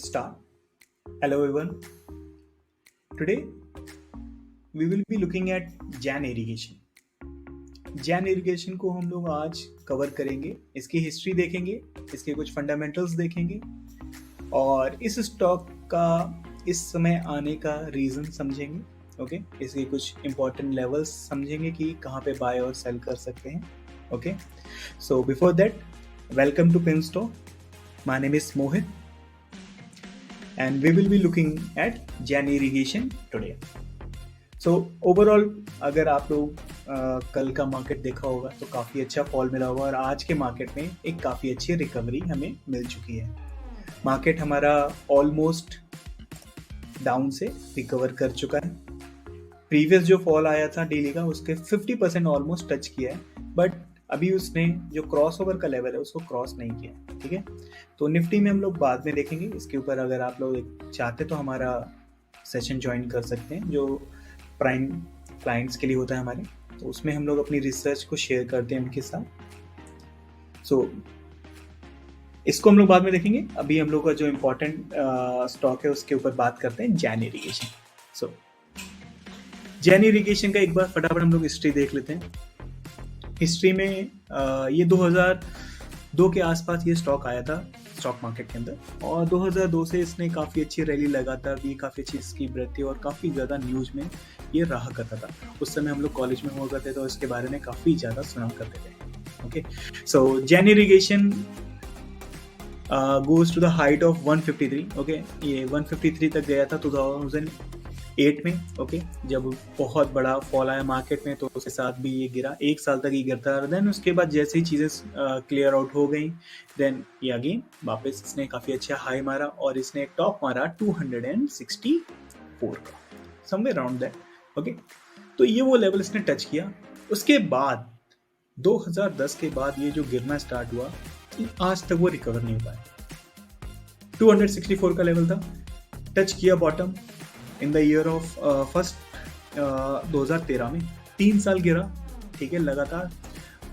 Start. Hello everyone. Today we will be looking at Jain irrigation. Jain irrigation को हम लोग आज कवर करेंगे. इसकी हिस्ट्री देखेंगे, इसके कुछ फंडामेंटल्स देखेंगे और इस स्टॉक का इस समय आने का रीज़न समझेंगे. ओके, इसके कुछ इम्पोर्टेंट लेवल्स समझेंगे कि कहाँ पे बाय और सेल कर सकते हैं. Okay, so before that, welcome to Pinstock. My name is Mohit and we will be looking at Jain irrigation today. So overall अगर आप लोग कल का मार्केट देखा होगा तो काफ़ी अच्छा फॉल मिला होगा और आज के मार्केट में एक काफ़ी अच्छी रिकवरी हमें मिल चुकी है. मार्केट हमारा ऑलमोस्ट डाउन से रिकवर कर चुका है. प्रीवियस जो फॉल आया था डेली का उसके 50% ऑलमोस्ट टच किया है, बट अभी उसने जो क्रॉस ओवर का लेवल है उसको क्रॉस नहीं किया. ठीक है, तो निफ्टी में हम लोग बाद में देखेंगे. इसके ऊपर अगर आप लोग चाहते तो हमारा सेशन ज्वाइन कर सकते हैं जो प्राइम क्लाइंट्स के लिए होता है हमारे. तो उसमें हम लोग अपनी रिसर्च को शेयर करते हैं उनके साथ. सो इसको हम लोग बाद में देखेंगे. अभी हम लोग का जो इम्पोर्टेंट स्टॉक है उसके ऊपर बात करते हैं, जैन इरिगेशन. सो जैन इरिगेशन का एक बार फटाफट हम लोग हिस्ट्री देख लेते हैं. हिस्ट्री में ये 2002 के आसपास ये स्टॉक आया था स्टॉक मार्केट के अंदर और 2002 से इसने काफ़ी अच्छी रैली लगातार दी, काफ़ी अच्छी इसकी वृद्धि और काफ़ी ज़्यादा न्यूज़ में ये रहा करता था. उस समय हम लोग कॉलेज में हुआ करते थे और इसके बारे में काफ़ी ज़्यादा सुना करते थे. Okay, so Jain irrigation goes to the height of 153. Okay, ये 153 तक गया था 2008 में. ओके, जब बहुत बड़ा फॉल आया मार्केट में तो उसके साथ भी ये गिरा. एक साल तक ये गिरता रहा. देन उसके बाद जैसे ही चीज़ें क्लियर आउट हो गई, देन ये अगेन वापस इसने काफ़ी अच्छा हाई मारा और इसने एक टॉप मारा 264 का, समवेयर अराउंड दैट. ओके, तो ये वो लेवल इसने टच किया. उसके बाद 2010 के बाद ये जो गिरना स्टार्ट हुआ, आज तक वो रिकवर नहीं हो पाया. 264 का लेवल था, टच किया bottom in the year of first 2013 में. 3 साल गिरा. ठीक है, लगातार.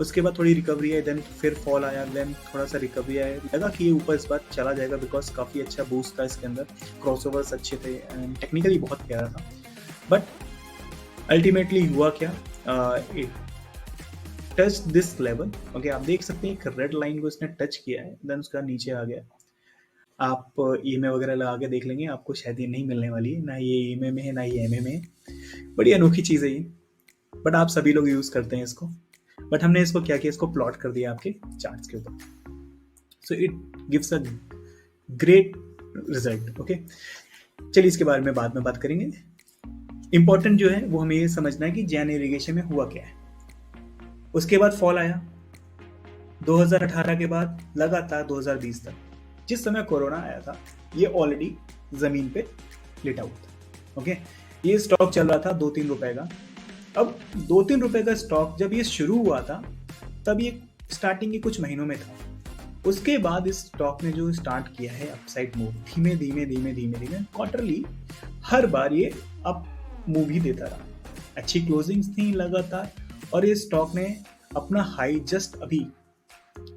उसके बाद थोड़ी रिकवरी है, देन फिर फॉल आया, देन थोड़ा सा रिकवरी आया. लगा कि ये ऊपर इस बार चला जाएगा बिकॉज काफ़ी अच्छा बूस्ट था इसके अंदर, क्रॉसओवर्स अच्छे थे एंड टेक्निकली बहुत प्यारा था. बट अल्टीमेटली हुआ क्या, टच दिस लेवल. ओके, आप देख सकते हैं एक रेड लाइन को इसने टच किया है, देन उसका नीचे आ गया. आप ईएमए वगैरह लगा के देख लेंगे, आपको शायद ये नहीं मिलने वाली है. ना ये ईएमए में है ना ये एमए में है. बड़ी अनोखी चीज़ है ये, बट आप सभी लोग यूज़ करते हैं इसको. बट हमने इसको क्या किया, इसको प्लॉट कर दिया आपके चार्ट्स के ऊपर. So it gives a great result. Okay, चलिए इसके बारे में बाद में बात करेंगे. इंपॉर्टेंट जो है वो हमें ये समझना है कि जैन इरिगेशन में हुआ क्या है. उसके बाद फॉल आया 2018 के बाद लगातार 2020 तक. जिस समय कोरोना आया था ये ऑलरेडी जमीन पे लेटा हुआ था. ओके, ये स्टॉक चल रहा था 2-3 रुपए का. अब 2-3 रुपए का स्टॉक जब ये शुरू हुआ था तब ये स्टार्टिंग के कुछ महीनों में था. उसके बाद इस स्टॉक ने जो स्टार्ट किया है अपसाइड मूव, धीमे धीमे धीमे धीमे धीमे क्वार्टरली हर बार ये अप मूव ही देता रहा. अच्छी क्लोजिंग्स थी लगातार और ये स्टॉक ने अपना हाई जस्ट अभी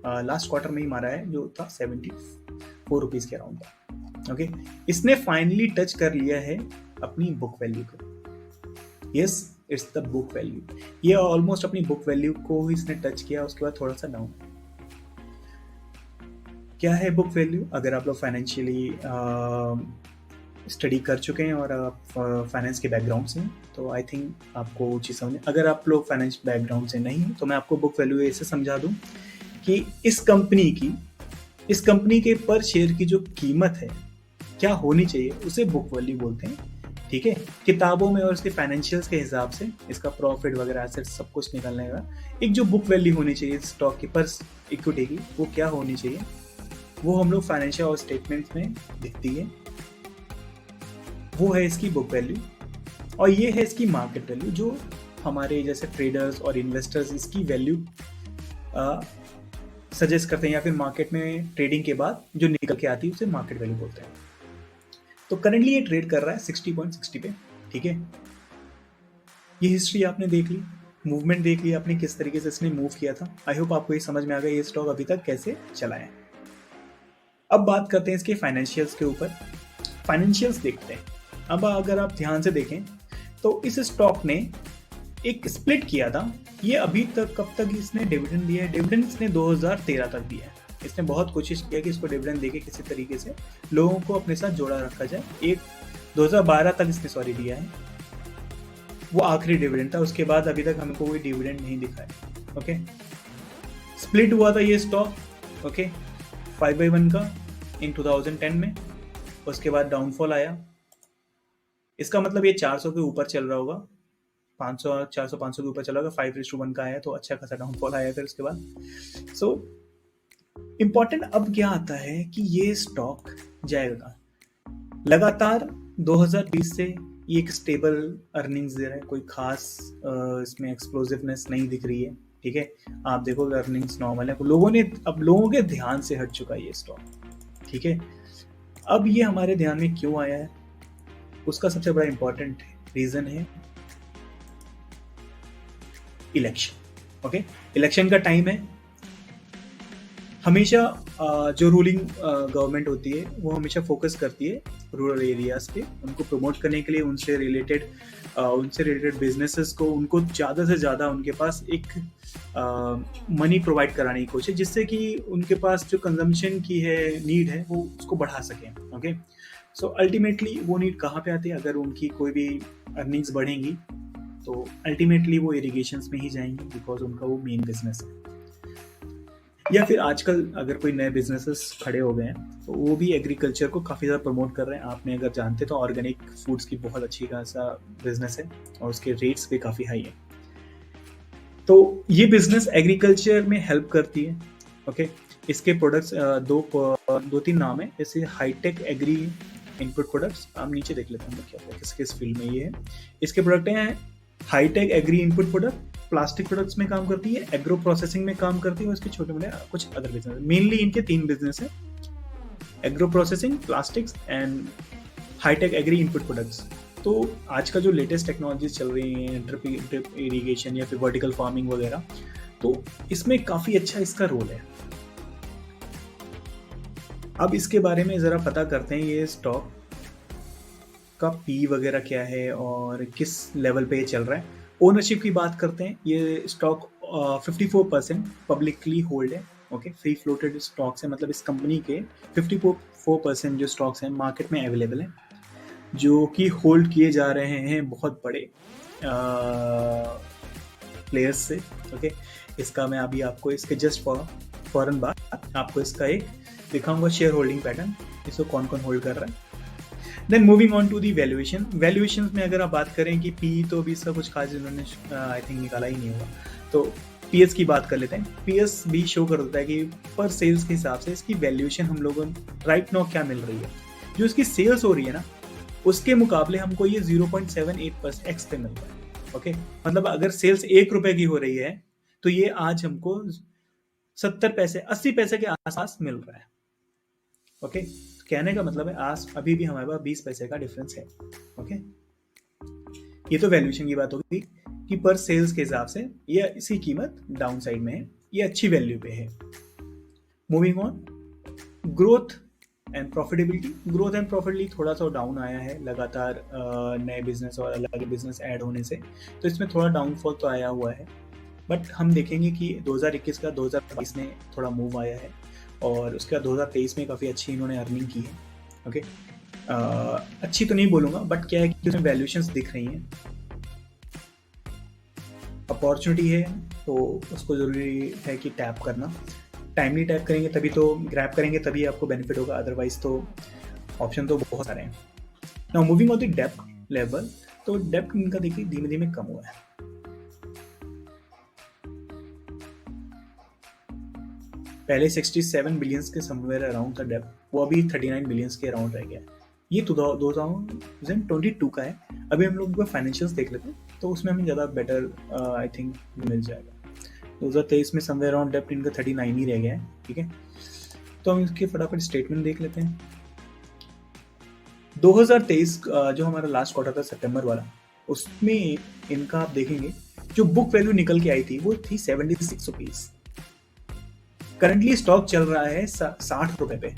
लास्ट क्वार्टर में ही मारा है जो था 74 रुपीज़ के अराउंड था. ओके, इसने फाइनली टच कर लिया है अपनी बुक वैल्यू को. Yes, it's the book value. ये ऑलमोस्ट अपनी बुक वैल्यू को इसने टच किया. उसके बाद थोड़ा सा डाउन. क्या है बुक वैल्यू? अगर आप लोग फाइनेंशियली स्टडी कर चुके हैं और आप फाइनेंस के बैकग्राउंड से हैं तो आई थिंक आपको चीज़ समझ. अगर आप लोग फाइनेंस बैकग्राउंड से नहीं हैं तो मैं आपको बुक वैल्यू ऐसे समझा दूं कि इस कंपनी के पर शेयर की जो कीमत है क्या होनी चाहिए उसे बुक वैल्यू बोलते हैं. ठीक है, किताबों में और उसके फाइनेंशियल्स के हिसाब से इसका प्रॉफिट वगैरह एसेट सब कुछ निकलने का एक जो बुक वैल्यू होनी चाहिए स्टॉक की पर इक्विटी की, वो क्या होनी चाहिए, वो हम लोग फाइनेंशियल और स्टेटमेंट्स में दिखती है. वो है इसकी बुक वैल्यू और ये है इसकी मार्केट वैल्यू. जो हमारे जैसे ट्रेडर्स और इन्वेस्टर्स इसकी वैल्यू सजेस्ट करते हैं या फिर मार्केट में ट्रेडिंग के बाद जो निकल के आती है उसे मार्केट वैल्यू बोलते हैं. तो करंटली ये ट्रेड कर रहा है 60.60 पे. ठीक है, ये हिस्ट्री आपने देख ली, मूवमेंट देख ली आपने, किस तरीके से इसने मूव किया था. आई होप आपको ये समझ में आ गया ये स्टॉक अभी तक कैसे चला है. अब बात करते हैं इसके फाइनेंशियल्स के ऊपर। फाइनेंशियल्स देखते हैं। अब अगर आप ध्यान से देखें तो इस स्टॉक ने एक स्प्लिट किया था। ये अभी तक कब तक इसने डिविडेंड दिया है? डिविडेंड इसने 2013 तक दिया है। इसने बहुत कोशिश किया कि इसको डिविडेंड देके किसी तरीके से लोगों को अपने साथ जोड़ा रखा जाए। एक 2012 तक इसने दिया है, वो आखिरी डिविडेंड था। उसके बाद अभी तक हमको कोई डिविडेंड नहीं दिखा है। ओके, स्प्लिट हुआ था ये स्टॉक, ओके, 5/1 का इन 2010 में। उसके बाद डाउनफॉल आया। इसका मतलब ये 400 के ऊपर चल रहा होगा, 500 400 500 के ऊपर चला होगा। 5:1 का आया तो अच्छा खासा डाउनफॉल आया फिर उसके बाद। सो इम्पॉर्टेंट अब क्या आता है कि ये स्टॉक जाएगा लगातार 2020 से ये एक स्टेबल अर्निंग्स दे रहा है। कोई खास इसमें एक्सप्लोसिवनेस नहीं दिख रही है। ठीक है, आप देखोगे अर्निंग्स नॉर्मल है। लोगों के ध्यान से हट चुका है ये स्टॉक। ठीक है, अब ये हमारे ध्यान में क्यों आया है, उसका सबसे बड़ा इंपॉर्टेंट रीजन है इलेक्शन। ओके, इलेक्शन का टाइम है। हमेशा जो रूलिंग गवर्नमेंट होती है वो हमेशा फोकस करती है रूरल एरियाज पे, उनको प्रमोट करने के लिए, उनसे रिलेटेड बिजनेसेस को, उनको ज़्यादा से ज़्यादा उनके पास एक मनी प्रोवाइड कराने की कोशिश, जिससे कि उनके पास जो कंजम्पशन की है नीड है वो उसको बढ़ा सकें। ओके, सो अल्टीमेटली वो नीड कहाँ पे आती है? अगर उनकी कोई भी अर्निंग्स बढ़ेंगी तो अल्टीमेटली वो इरिगेशंस में ही जाएंगी, बिकॉज उनका वो मेन बिजनेस है। या फिर आजकल अगर कोई नए बिजनेसेस खड़े हो गए हैं तो वो भी एग्रीकल्चर को काफ़ी ज़्यादा प्रमोट कर रहे हैं। आपने अगर जानते तो ऑर्गेनिक फूड्स की बहुत अच्छी खासा बिजनेस है और उसके रेट्स भी काफ़ी हाई है। तो ये बिजनेस एग्रीकल्चर में हेल्प करती है। ओके, इसके प्रोडक्ट्स दो तीन नाम है, जैसे हाईटेक एग्री इनपुट प्रोडक्ट्स। आप नीचे देख लेते हैं क्या किस फील्ड में ये है। इसके प्रोडक्ट हैं hi-tech agri input product, plastic products में काम करती है, एग्रो प्रोसेसिंग में काम करती है, और इसके छोटे मोटे कुछ अदर बिजनेस। मेनली इनके 3 बिजनेस है, agro processing, plastics and hi-tech agri input products. तो आज का जो लेटेस्ट टेक्नोलॉजीज चल रही हैं, ड्रिप इरिगेशन या फिर वर्टिकल फार्मिंग वगैरह, तो इसमें काफ़ी अच्छा इसका रोल है। अब इसके बारे में ज़रा पता करते हैं, ये स्टॉक का पी वगैरह क्या है और किस लेवल पे ये चल रहा है। ओनरशिप की बात करते हैं, ये स्टॉक 54% पब्लिकली होल्ड है। ओके, फ्री फ्लोटेड स्टॉक्स है, मतलब इस कंपनी के 54% जो स्टॉक्स हैं मार्केट में अवेलेबल हैं, जो कि होल्ड किए जा रहे हैं बहुत बड़े प्लेयर्स से। ओके, इसका मैं अभी आपको इसके जस्ट फौरन बाद आपको इसका एक दिखाऊंगा शेयर होल्डिंग पैटर्न, इसको कौन कौन होल्ड कर रहा है। Then moving on to the valuation. Valuation में अगर आप बात करें कि पी, तो भी इसका कुछ खास इन्होंने आई थिंक निकाला ही नहीं होगा, तो पीएस की बात कर लेते हैं। पीएस भी शो कर देता है कि पर सेल्स के हिसाब से इसकी वैल्यूएशन हम लोगों राइट नाउ क्या मिल रही है। जो इसकी सेल्स हो रही है ना, उसके मुकाबले हमको ये 0.78x पे मिल रहा है। ओके, मतलब अगर सेल्स 1 रुपए की हो रही है तो ये आज हमको 70 पैसे 80 पैसे के आसपास मिल रहा है। ओके, कहने का मतलब है आज अभी भी हमारे पास 20 पैसे का डिफरेंस है। ओके, ये तो वैल्यूएशन की बात होगी कि पर सेल्स के हिसाब से ये इसी कीमत डाउन साइड में है, ये अच्छी वैल्यू पे है। Moving on, growth and profitability. Growth and profitability थोड़ा सा डाउन आया है लगातार नए बिजनेस और अलग बिजनेस ऐड होने से, तो इसमें थोड़ा डाउनफॉल तो आया हुआ है। बट हम देखेंगे कि 2021 का 2022 में थोड़ा मूव आया है और उसके बाद 2023 में काफ़ी अच्छी इन्होंने अर्निंग की है। ओके, अच्छी तो नहीं बोलूँगा, बट क्या है कि उसमें वैल्यूएशंस दिख रही हैं, अपॉर्चुनिटी है, तो उसको ज़रूरी है कि टैप करना। टाइमली टैप करेंगे तभी तो, ग्रैब करेंगे तभी आपको बेनिफिट होगा, अदरवाइज तो ऑप्शन तो बहुत सारे हैं। Now moving on the depth level, तो डेप्थ इनका देखिए धीमे धीमे कम हुआ है। पहले 67 बिलियंस के समवेयर अराउंड था डेप्थ, वो अभी 39 बिलियंस के अराउंड रह गया है। ये 2022 का है। अभी हम लोग फाइनेंशियल्स देख लेते हैं, तो उसमें हमें ज़्यादा बेटर आई थिंक मिल जाएगा। 2023 में समवेयर अराउंड डेप्थ इनका 39 ही रह गया है। ठीक है, तो हम इसके फटाफट स्टेटमेंट देख लेते हैं। 2023 जो हमारा लास्ट क्वार्टर था सितंबर वाला, उसमें इनका आप देखेंगे जो बुक वैल्यू निकल के आई थी वो थी 76 रुपीज। करंटली स्टॉक चल रहा है 60 रुपए पे।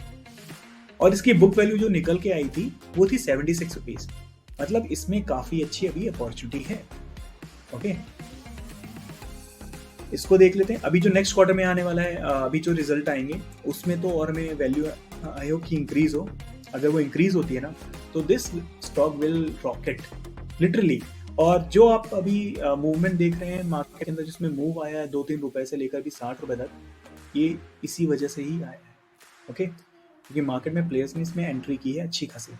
और इसकी बुक वैल्यू जो निकल के आई थी वो थी 76 रुपीज। मतलब इसमें काफी अच्छी अभी अपॉर्चुनिटी है। ओके, इसको देख लेते हैं। अभी जो नेक्स्ट क्वार्टर में आने वाला है, अभी जो रिजल्ट आएंगे उसमें तो और हमें वैल्यू आई होप कि इंक्रीज हो। अगर वो इंक्रीज होती है ना तो this stock will rocket literally. और जो आप अभी मूवमेंट देख रहे हैं मार्केट के अंदर, जिसमें मूव आया है 2-3 रुपए से लेकर भी 60 रुपए तक, ये इसी वजह से ही आया है। ओके, क्योंकि मार्केट में प्लेयर्स ने इसमें एंट्री की है अच्छी खासी।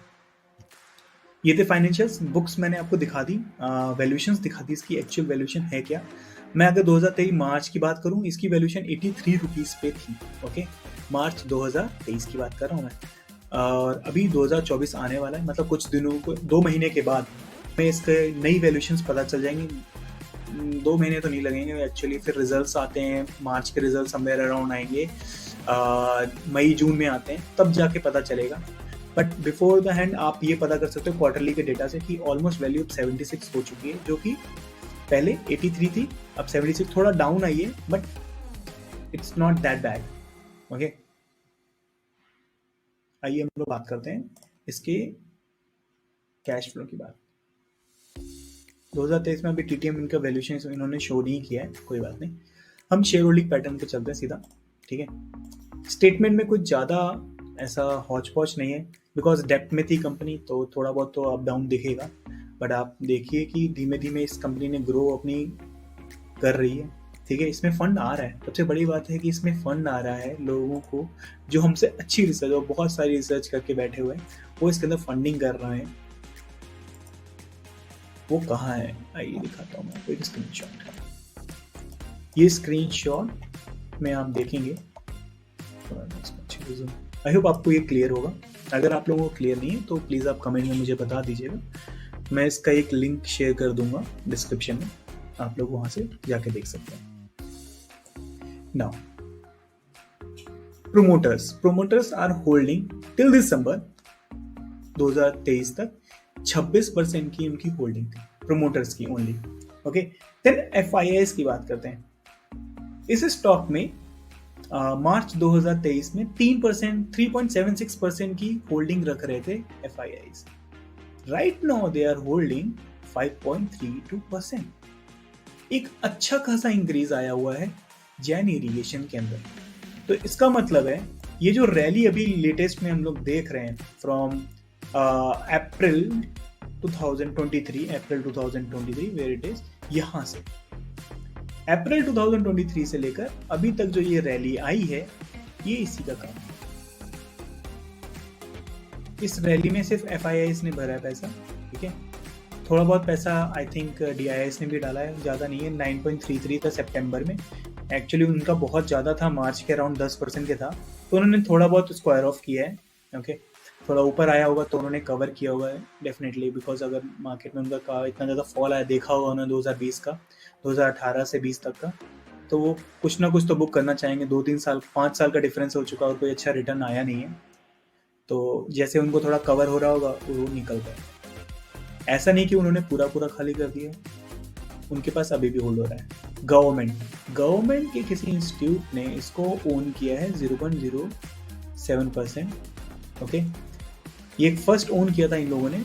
ये थे फाइनेंशियल्स। बुक्स मैंने आपको दिखा दी, वैल्यूएशंस दिखा दी, इसकी एक्चुअल वैल्यूएशन है क्या। मैं अगर 2023 मार्च की बात करूं, इसकी वैल्यूएशन 83 रुपीज पे थी। ओके, मार्च 2023 की बात कर रहा हूं मैं। और अभी 2024 आने वाला है, मतलब कुछ दिनों को 2 महीने के बाद हमें इसके नई वैल्यूएशंस पता चल जाएंगी। 2 महीने तो नहीं लगेंगे एक्चुअली, फिर रिजल्ट्स आते हैं, मार्च के रिजल्ट समवेयर अराउंड आएंगे, मई जून में आते हैं, तब जाके पता चलेगा। बट बिफोर द हैंड आप ये पता कर सकते हो क्वार्टरली के डेटा से कि ऑलमोस्ट वैल्यू अब 76 हो चुकी है, जो कि पहले 83 थी, अब 76 थोड़ा डाउन आई है, but it's not that bad. Okay, आइए हम लोग बात करते हैं इसके कैश फ्लो की बात। 2023 में अभी टीटीएम इनका वैल्यूएशन इन्होंने शो नहीं किया है, कोई बात नहीं, हम शेयर होल्डिंग पैटर्न पे चलते हैं सीधा। ठीक है, स्टेटमेंट में कुछ ज़्यादा ऐसा हौच पौच नहीं है, बिकॉज डेप्ट में थी कंपनी तो थोड़ा बहुत तो अप डाउन दिखेगा। बट आप देखिए कि धीमे धीमे इस कंपनी ने ग्रो अपनी कर रही है। ठीक है, इसमें फंड आ रहा है, सबसे बड़ी बात है कि इसमें फंड आ रहा है लोगों को जो हमसे अच्छी रिसर्च और बहुत सारी रिसर्च करके बैठे हुए हैं, वो इसके अंदर फंडिंग कर रहे हैं। वो कहाँ है, आइए दिखाता हूँ मैं आपको एक स्क्रीनशॉट। ये स्क्रीनशॉट में आप देखेंगे, आई होप आपको ये क्लियर होगा। अगर आप लोगों को क्लियर नहीं है तो प्लीज़ आप कमेंट में मुझे बता दीजिएगा, मैं इसका एक लिंक शेयर कर दूंगा डिस्क्रिप्शन में, आप लोग वहां से जाके देख सकते हैं। Now promoters are holding till December 2023 तक 26% की उनकी होल्डिंग थी, प्रोमोटर्स की ओनली। ओके, देन एफआईआईस की बात करते हैं। इस स्टॉक में मार्च 2023 में 3.76% की होल्डिंग रख रहे थे FIIs. Right now they are holding 5.32%। एक अच्छा खासा इंक्रीज आया हुआ है जैन इरिगेशन के अंदर। तो इसका मतलब है ये जो रैली अभी लेटेस्ट में हम लोग देख रहे हैं from April 2023 where it is, यहां से अप्रैल 2023 से लेकर अभी तक जो ये रैली आई है, ये इसी का काम है। इस रैली में सिर्फ एफआईआईस ने भरा है पैसा। ठीक है, थोड़ा बहुत पैसा आई थिंक डीआईआईएस ने भी डाला है, ज़्यादा नहीं है। 9.33 था सितंबर में, एक्चुअली उनका बहुत ज़्यादा था, मार्च के अराउंड 10% के था, तो उन्होंने थोड़ा बहुत स्क्वायर ऑफ किया है। ओके, थोड़ा ऊपर आया होगा तो उन्होंने कवर किया होगा डेफिनेटली, बिकॉज अगर मार्केट में उनका इतना ज़्यादा फॉल आया देखा होगा उन्होंने 2020 का, 2018 से 20 तक का, तो वो कुछ ना कुछ तो बुक करना चाहेंगे। 2-3 साल 5 साल का डिफरेंस हो चुका और कोई अच्छा रिटर्न आया नहीं है, तो जैसे उनको थोड़ा कवर हो रहा होगा वो निकल गए। ऐसा नहीं कि उन्होंने पूरा खाली कर दिया, उनके पास अभी भी होल्ड हो रहा है। गवर्नमेंट के किसी इंस्टीट्यूट ने इसको ओन किया है 0.07%। ओके, ये फर्स्ट ओन किया था इन लोगों ने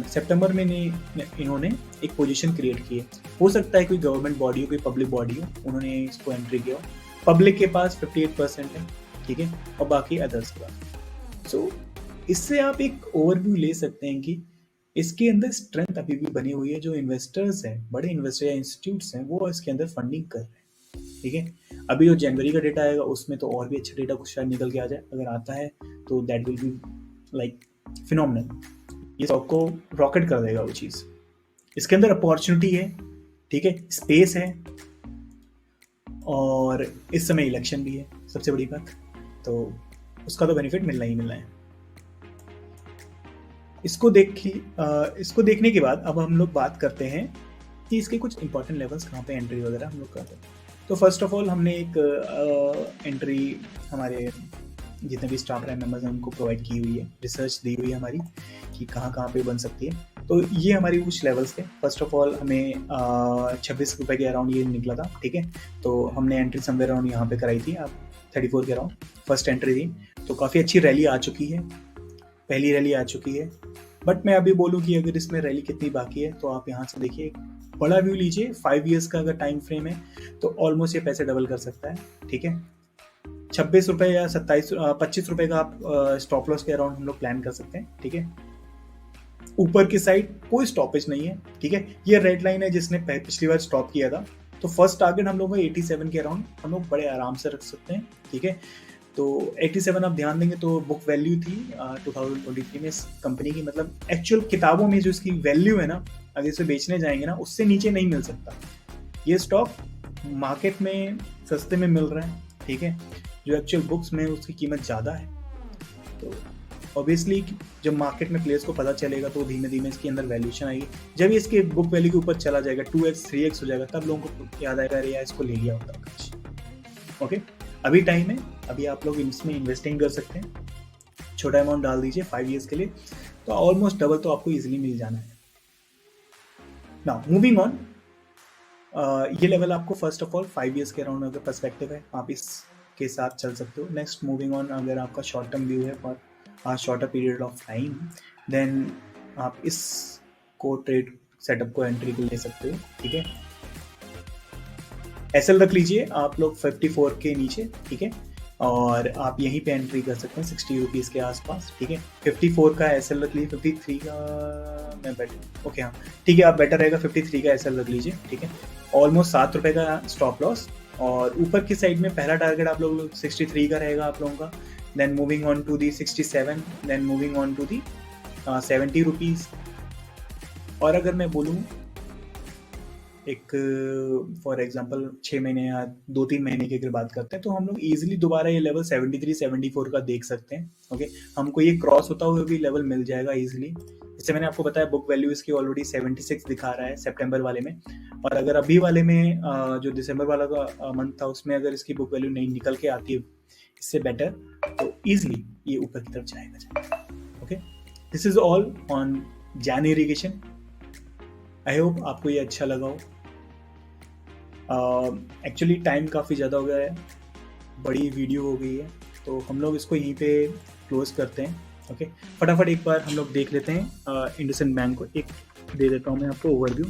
सितंबर में इन्होंने एक पोजीशन क्रिएट की है। हो सकता है कोई गवर्नमेंट बॉडी हो, कोई पब्लिक बॉडी हो, उन्होंने इसको एंट्री किया। पब्लिक के पास 58% है, ठीक है, और बाकी अदर्स के पास। सो इससे आप एक ओवरव्यू ले सकते हैं कि इसके अंदर स्ट्रेंथ अभी भी बनी हुई है। जो इन्वेस्टर्स हैं, बड़े इन्वेस्टर या इंस्टीट्यूट्स हैं, वो इसके अंदर फंडिंग कर रहे हैं। ठीक है, अभी जो जनवरी का डेटा आएगा उसमें तो और भी अच्छा डेटा कुछ शायद निकल के आ जाए, अगर आता है तो that will be like phenomenal. ये स्टॉक को रॉकेट कर देगा वो चीज़। इसके अंदर अपॉर्चुनिटी है, ठीक है, स्पेस है, और इस समय इलेक्शन भी है सबसे बड़ी बात, तो उसका तो बेनिफिट मिलना ही मिलना है। इसको देखने के बाद अब हम लोग बात करते हैं कि इसके कुछ इंपॉर्टेंट लेवल्स कहाँ पे एंट्री वगैरह हम लोग करते हैं। तो फर्स्ट ऑफ ऑल हमने एक एंट्री हमारे जितने भी स्टाफ रहे मेंबर्स हैं उनको प्रोवाइड की हुई है, रिसर्च दी हुई है हमारी कि कहाँ पे बन सकती है। तो ये हमारी कुछ लेवल्स थे। फर्स्ट ऑफ ऑल हमें 26 रुपये के अराउंड ये निकला था, ठीक है, तो हमने एंट्री समवेयर अराउंड यहाँ पे कराई थी। आप 34 के अराउंड फर्स्ट एंट्री थी, तो काफ़ी अच्छी रैली आ चुकी है, पहली रैली आ चुकी है। बट मैं अभी बोलूँ कि अगर इसमें रैली कितनी बाकी है तो आप यहाँ से देखिए, बड़ा व्यू लीजिए, 5 ईयर्स का अगर टाइम फ्रेम है तो ऑलमोस्ट ये पैसे डबल कर सकता है, ठीक है। 26 रुपये या 25 रुपये का आप स्टॉप लॉस के अराउंड हम लोग प्लान कर सकते हैं, ठीक है। ऊपर की साइड कोई स्टॉपेज नहीं है, ठीक है। ये रेड लाइन है जिसने पिछली बार स्टॉप किया था, तो फर्स्ट टारगेट हम लोग को 87 के अराउंड हम लोग बड़े आराम से रख सकते हैं, ठीक है। तो 87 आप ध्यान देंगे तो बुक वैल्यू थी 2023 में इस कंपनी की, मतलब एक्चुअल किताबों में जो इसकी वैल्यू है ना, अगर इसे बेचने जाएंगे ना, उससे नीचे नहीं मिल सकता। ये स्टॉक मार्केट में सस्ते में मिल रहा है, ठीक है। जो एक्चुअल बुक्स में उसकी कीमत ज़्यादा है, तो ऑब्वियसली जब मार्केट में प्लेयर्स को पता चलेगा तो धीमे धीमे इसके अंदर वैल्यूएशन आएगी। जब ये इसके बुक वैल्यू के ऊपर चला जाएगा, 2x 3x हो जाएगा, तब लोगों को याद आएगा अरे यार इसको ले लिया होता कुछ। ओके, अभी टाइम है, अभी आप लोग इसमें इन्वेस्टिंग कर सकते हैं। छोटा अमाउंट डाल दीजिए 5 ईयर्स के लिए, तो ऑलमोस्ट डबल तो आपको इजीली मिल जाना है। नाउ मूविंग ऑन, ये लेवल आपको फर्स्ट ऑफ ऑल 5 ईयर्स के अराउंड अगर पर्सपेक्टिव है, आप इसके साथ चल सकते हो। नेक्स्ट मूविंग ऑन, अगर आपका शॉर्ट टर्म व्यू है for shorter period of time, then आप इस को ट्रेड सेटअप को एंट्री को ले सकते हो, ठीक है। एसएल रख लीजिए आप लोग 54 के नीचे, ठीक है, और आप यहीं पे एंट्री कर सकते हैं 60 रुपीज़ के आसपास, ठीक है। 54 का एसएल रख लीजिए, 53 का मैं बेटर, ओके हाँ ठीक है, आप बेटर रहेगा 53 का एसएल रख लीजिए, ठीक है। ऑलमोस्ट 7 रुपये का स्टॉप लॉस, और ऊपर की साइड में पहला टारगेट आप लोग 63 का रहेगा आप लोगों का। Then moving on to the 67, then moving on to the 70 rupees. और अगर मैं बोलूँ एक फॉर एग्जांपल 6 महीने या 2-3 महीने की अगर बात करते हैं, तो हम लोग इजीली दोबारा ये लेवल 73-74 का देख सकते हैं, ओके। हमको ये क्रॉस होता हुआ भी लेवल मिल जाएगा इजीली। जैसे मैंने आपको बताया, बुक वैल्यू इसकी ऑलरेडी 76 दिखा रहा है सितंबर वाले में, और अगर अभी वाले में जो दिसंबर वाला का मंथ था उसमें अगर इसकी बुक वैल्यू नहीं निकल के आती है इससे बेटर, तो ईजिली ये ऊपर की तरफ जाएगा, okay. This is all on Jain irrigation. I hope आपको ये अच्छा लगा हो। एक्चुअली टाइम काफ़ी ज़्यादा हो गया है, बड़ी वीडियो हो गई है, तो हम लोग इसको यहीं पे क्लोज करते हैं, ओके। फटाफट एक बार हम लोग देख लेते हैं इंडसइंड बैंक को, एक दे देता हूँ मैं आपको overview.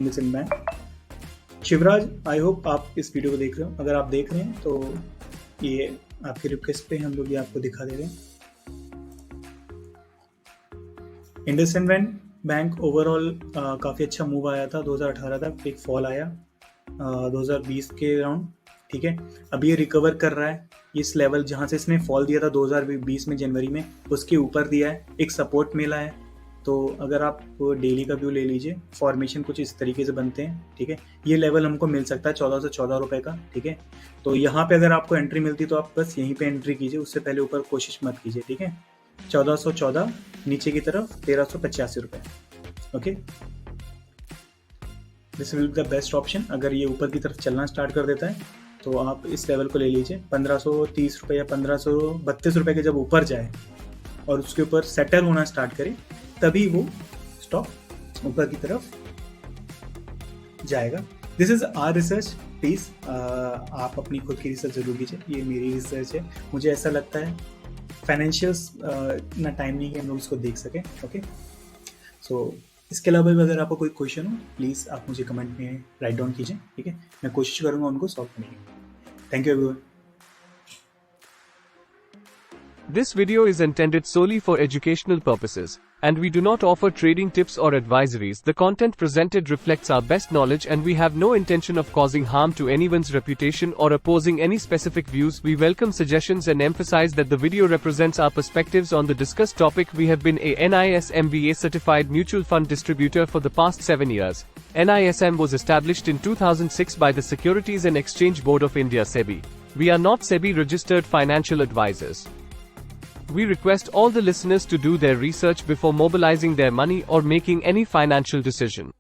IndusInd bank, Shivraj, I hope आप इस वीडियो को देख रहे हो। अगर आप देख रहे हैं तो ये आपकी रिक्वेस्ट पे हम लोग ये आपको दिखा दे रहे हैं। इंडसइंड बैंक ओवरऑल काफ़ी अच्छा मूव आया था, 2018 तक एक फॉल आया 2020 के अराउंड, ठीक है। अभी ये रिकवर कर रहा है, इस लेवल जहाँ से इसने फॉल दिया था 2020 में जनवरी में, उसके ऊपर दिया है, एक सपोर्ट मिला है। तो अगर आप डेली का व्यू ले लीजिए, फॉर्मेशन कुछ इस तरीके से बनते हैं, ठीक है। ये लेवल हमको मिल सकता है 1414 रुपये का, ठीक है। तो यहाँ पे अगर आपको एंट्री मिलती तो आप बस यहीं पे एंट्री कीजिए, उससे पहले ऊपर कोशिश मत कीजिए, ठीक है। 1414, नीचे की तरफ 1385 रुपये, okay. This will be the best option. अगर ये ऊपर की तरफ चलना स्टार्ट कर देता है तो आप इस लेवल को ले लीजिए, 1530 रुपये या 1532 रुपये के जब ऊपर जाए और उसके ऊपर सेटल होना स्टार्ट करे, तभी वो स्टॉक ऊपर की तरफ जाएगा। This is our research, please आप अपनी खुद की रिसर्च जरूर कीजिए, ये मेरी रिसर्च है। मुझे ऐसा लगता है फाइनेंशियल्स इतना टाइम नहीं है हम लोग इसको देख सकें, ओके। सो इसके अलावा भी अगर आपको कोई क्वेश्चन हो, प्लीज़ आप मुझे कमेंट में राइट डाउन कीजिए, ठीक है। मैं कोशिश करूँगा उनको सॉल्व करने की। Thank you everyone. This video is intended solely for educational purposes, and we do not offer trading tips or advisories. The content presented reflects our best knowledge, and we have no intention of causing harm to anyone's reputation or opposing any specific views. We welcome suggestions and emphasize that the video represents our perspectives on the discussed topic. We have been a NISMVA certified mutual fund distributor for the past 7 years. NISM was established in 2006 by the Securities and Exchange Board of India (SEBI). We are not SEBI registered financial advisors. We request all the listeners to do their research before mobilizing their money or making any financial decision.